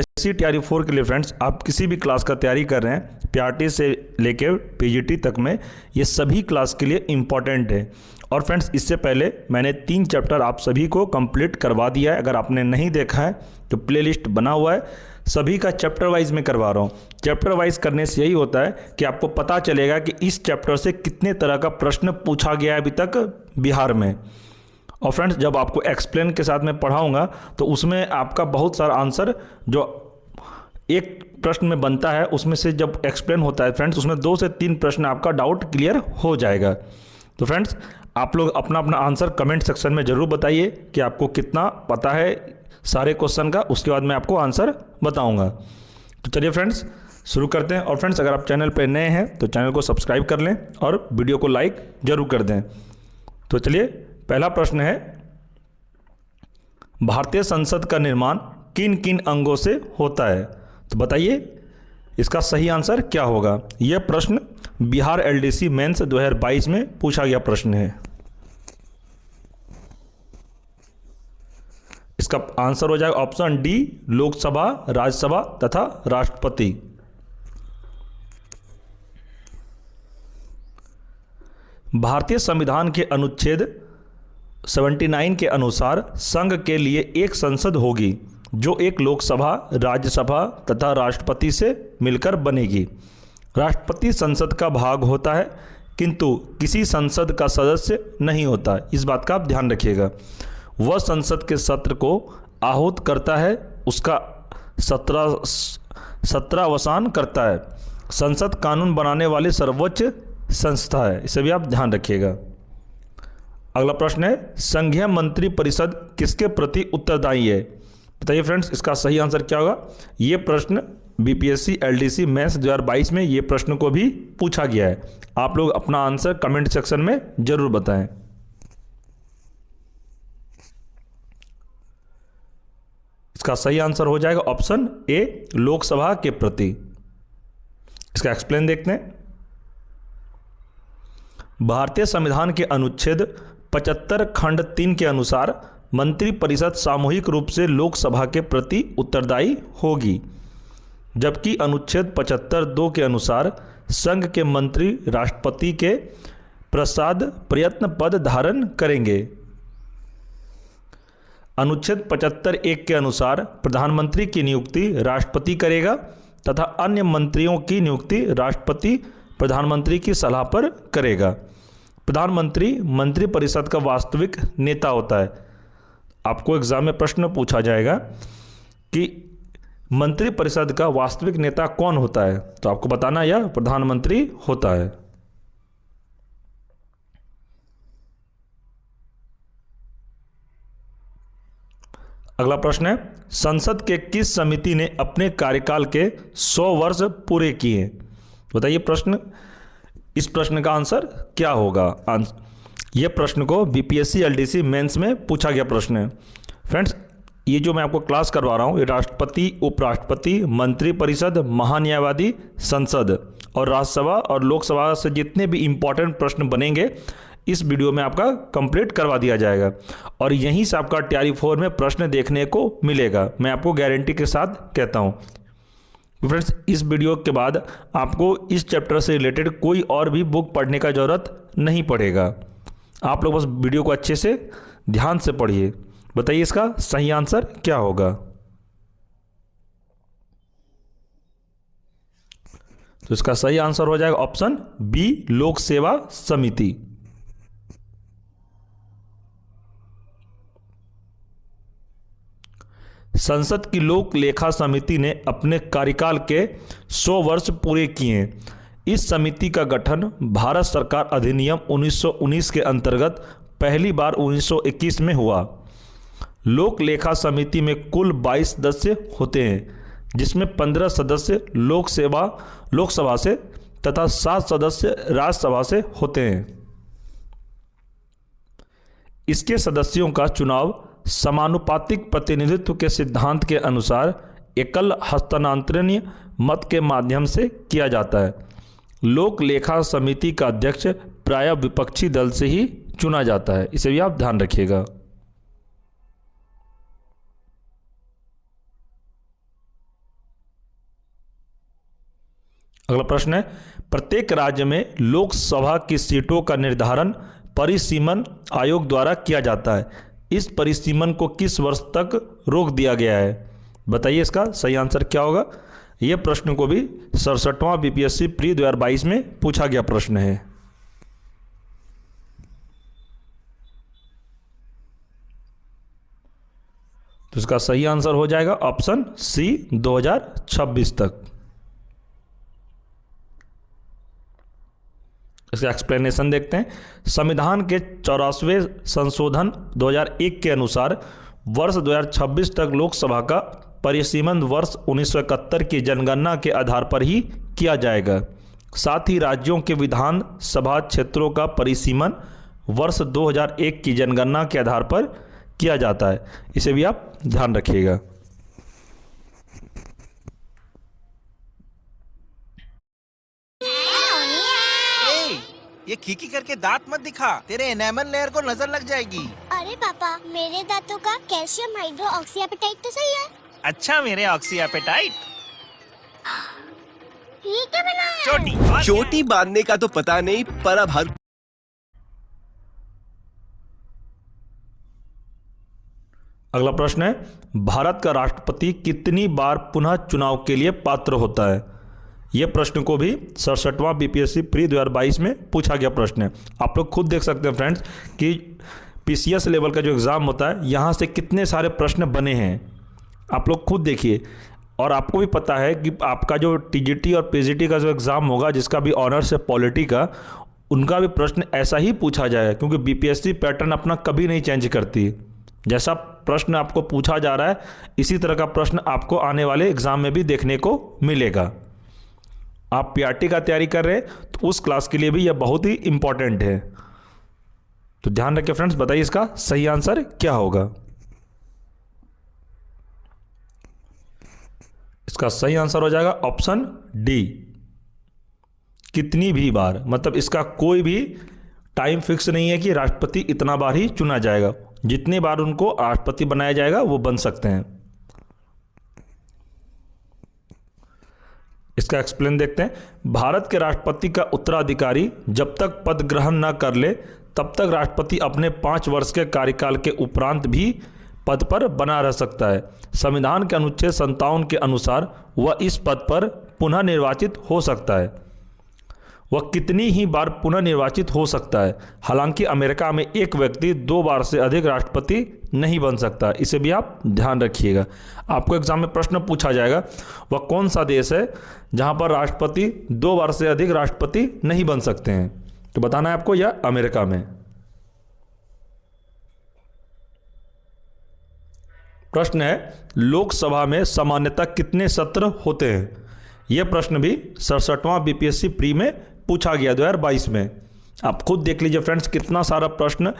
UPSC तैयारी 4 के लिए फ्रेंड्स, आप किसी भी क्लास का तैयारी कर रहे हैं, पीआरटी से लेकर पीजीटी तक में, ये सभी क्लास के लिए इम्पॉर्टेंट है। और फ्रेंड्स, इससे पहले मैंने 3 चैप्टर आप सभी को कंप्लीट करवा दिया है। अगर आपने नहीं देखा है तो प्लेलिस्ट बना हुआ है, सभी का चैप्टर वाइज में करवा रहा हूँ। चैप्टर वाइज करने से यही होता है कि आपको पता चलेगा कि इस चैप्टर से कितने तरह का प्रश्न पूछा गया है अभी तक बिहार में। और फ्रेंड्स, जब आपको एक्सप्लेन के साथ में पढ़ाऊंगा तो उसमें आपका बहुत सारा आंसर जो एक प्रश्न में बनता है उसमें से जब एक्सप्लेन होता है फ्रेंड्स, उसमें 2 से 3 प्रश्न आपका डाउट क्लियर हो जाएगा। तो फ्रेंड्स, आप लोग अपना अपना आंसर कमेंट सेक्शन में ज़रूर बताइए कि आपको कितना पता है सारे क्वेश्चन का, उसके बाद मैं आपको आंसर बताऊंगा। तो चलिए फ्रेंड्स, शुरू करते हैं। और फ्रेंड्स, अगर आप चैनल पर नए हैं तो चैनल को सब्सक्राइब कर लें और वीडियो को लाइक ज़रूर कर दें। तो चलिए, पहला प्रश्न है, भारतीय संसद का निर्माण किन किन अंगों से होता है? तो बताइए इसका सही आंसर क्या होगा। यह प्रश्न बिहार एलडीसी मेंस 2022 में पूछा गया प्रश्न है। इसका आंसर हो जाएगा ऑप्शन डी, लोकसभा, राज्यसभा तथा राष्ट्रपति। भारतीय संविधान के अनुच्छेद 79 के अनुसार संघ के लिए एक संसद होगी जो एक लोकसभा, राज्यसभा तथा राष्ट्रपति से मिलकर बनेगी। राष्ट्रपति संसद का भाग होता है किंतु किसी संसद का सदस्य नहीं होता। इस बात का आप ध्यान रखिएगा। वह संसद के सत्र को आहूत करता है, उसका सत्रावसान करता है। संसद कानून बनाने वाली सर्वोच्च संस्था है, इसे भी आप ध्यान रखिएगा। अगला प्रश्न है, संघीय मंत्री परिषद किसके प्रति उत्तरदायी है? बताइए फ्रेंड्स, इसका सही आंसर क्या होगा। ये प्रश्न बीपीएससी एलडीसी मेंस 2022 में ये प्रश्न को भी पूछा गया है। आप लोग अपना आंसर कमेंट सेक्शन में जरूर बताएं। इसका सही आंसर हो जाएगा ऑप्शन ए, लोकसभा के प्रति। इसका एक्सप्लेन देखते हैं। भारतीय संविधान के अनुच्छेद 75 खंड 3 के अनुसार मंत्रिपरिषद सामूहिक रूप से लोकसभा के प्रति उत्तरदायी होगी, जबकि अनुच्छेद 75(2) के अनुसार संघ के मंत्री राष्ट्रपति के प्रसाद प्रयत्न पद धारण करेंगे। अनुच्छेद 75(1) के अनुसार प्रधानमंत्री की नियुक्ति राष्ट्रपति करेगा तथा अन्य मंत्रियों की नियुक्ति राष्ट्रपति प्रधानमंत्री की सलाह पर करेगा। प्रधानमंत्री मंत्रिपरिषद का वास्तविक नेता होता है। आपको एग्जाम में प्रश्न पूछा जाएगा कि मंत्रिपरिषद का वास्तविक नेता कौन होता है, तो आपको बताना यह प्रधानमंत्री होता है। अगला प्रश्न है, संसद के किस समिति ने अपने कार्यकाल के 100 वर्ष पूरे किए? बताइए प्रश्न, इस प्रश्न का आंसर क्या होगा। यह प्रश्न को बीपीएससी एलडीसी मेंस में पूछा गया प्रश्न है। फ्रेंड्स, ये जो मैं आपको क्लास करवा रहा हूँ, ये राष्ट्रपति, उपराष्ट्रपति, मंत्रिपरिषद, महान्यायवादी, संसद और राज्यसभा और लोकसभा से जितने भी इंपॉर्टेंट प्रश्न बनेंगे इस वीडियो में आपका कंप्लीट करवा दिया जाएगा। और यहीं से आपका तैयारी 4 में प्रश्न देखने को मिलेगा, मैं आपको गारंटी के साथ कहता हूँ। फ्रेंड्स, इस वीडियो के बाद आपको इस चैप्टर से रिलेटेड कोई और भी बुक पढ़ने का ज़रूरत नहीं पड़ेगा। आप लोग बस वीडियो को अच्छे से ध्यान से पढ़िए। बताइए इसका सही आंसर क्या होगा। तो इसका सही आंसर हो जाएगा ऑप्शन बी, लोक सेवा समिति। संसद की लोक लेखा समिति ने अपने कार्यकाल के 100 वर्ष पूरे किए। इस समिति का गठन भारत सरकार अधिनियम 1919 के अंतर्गत पहली बार 1921 में हुआ। लोक लेखा समिति में कुल 22 सदस्य होते हैं, जिसमें 15 सदस्य लोकसभा से तथा 7 सदस्य राज्यसभा से होते हैं। इसके सदस्यों का चुनाव समानुपातिक प्रतिनिधित्व के सिद्धांत के अनुसार एकल हस्तांतरणीय मत के माध्यम से किया जाता है। लोक लेखा समिति का अध्यक्ष प्रायः विपक्षी दल से ही चुना जाता है, इसे भी आप ध्यान रखिएगा। अगला प्रश्न है, प्रत्येक राज्य में लोकसभा की सीटों का निर्धारण परिसीमन आयोग द्वारा किया जाता है। इस परिसीमन को किस वर्ष तक रोक दिया गया है? बताइए इसका सही आंसर क्या होगा। यह प्रश्न को भी 67वां बीपीएससी प्री 2022 में पूछा गया प्रश्न है। तो इसका सही आंसर हो जाएगा ऑप्शन सी 2026 तक। इसका एक्सप्लेनेशन देखते हैं। संविधान के 84वें संशोधन 2001 के अनुसार वर्ष 2026 तक लोकसभा का परिसीमन वर्ष 1971 की जनगणना के आधार पर ही किया जाएगा। साथ ही राज्यों के विधान सभा क्षेत्रों का परिसीमन वर्ष 2001 की जनगणना के आधार पर किया जाता है। इसे भी आप ध्यान रखिएगा। ये खीखी करके दांत मत दिखा, तेरे एनामल लेयर को नजर लग जाएगी। अरे पापा, मेरे दांतों का कैल्शियम हाइड्रो ऑक्सी एपेटाइट तो सही है। अच्छा, मेरे ऑक्सी एपेटाइट ये क्या बनाया? चोटी बांधने का तो पता नहीं, पर अब हर अगला प्रश्न है, भारत का राष्ट्रपति कितनी बार पुनः चुनाव के लिए पात्र होता है? यह प्रश्न को भी 67वां बीपीएससी प्री 2022 में पूछा गया प्रश्न है। आप लोग खुद देख सकते हैं फ्रेंड्स कि पीसीएस लेवल का जो एग्ज़ाम होता है यहाँ से कितने सारे प्रश्न बने हैं। आप लोग खुद देखिए। और आपको भी पता है कि आपका जो टीजीटी और पीजीटी का जो एग्ज़ाम होगा, जिसका भी ऑनर्स है पॉलिटी का, उनका भी प्रश्न ऐसा ही पूछा जाएगा, क्योंकि बीपीएससी पैटर्न अपना कभी नहीं चेंज करती। जैसा प्रश्न आपको पूछा जा रहा है इसी तरह का प्रश्न आपको आने वाले एग्जाम में भी देखने को मिलेगा। आप पीआरटी का तैयारी कर रहे हैं तो उस क्लास के लिए भी यह बहुत ही इंपॉर्टेंट है। तो ध्यान रखिए फ्रेंड्स, बताइए इसका सही आंसर क्या होगा। इसका सही आंसर हो जाएगा ऑप्शन डी, कितनी भी बार। मतलब इसका कोई भी टाइम फिक्स नहीं है कि राष्ट्रपति इतना बार ही चुना जाएगा, जितने बार उनको राष्ट्रपति बनाया जाएगा वो बन सकते हैं। इसका एक्सप्लेन देखते हैं। भारत के राष्ट्रपति का उत्तराधिकारी जब तक पद ग्रहण न कर ले तब तक राष्ट्रपति अपने 5 वर्ष के कार्यकाल के उपरांत भी पद पर बना रह सकता है। संविधान के अनुच्छेद 57 के अनुसार वह इस पद पर पुनः निर्वाचित हो सकता है। वह कितनी ही बार पुनः निर्वाचित हो सकता है। हालांकि अमेरिका में एक व्यक्ति 2 बार से अधिक राष्ट्रपति नहीं बन सकता। इसे भी आप ध्यान रखिएगा। आपको एग्जाम में प्रश्न पूछा जाएगा वह कौन सा देश है जहां पर राष्ट्रपति 2 बार से अधिक राष्ट्रपति नहीं बन सकते हैं, तो बताना है आपको, या अमेरिका में। प्रश्न है, लोकसभा में सामान्यतः कितने सत्र होते हैं? यह प्रश्न भी 67वां बीपीएससी प्री में पूछा गया 2022 में। आप खुद देख लीजिए फ्रेंड्स, कितना सारा प्रश्न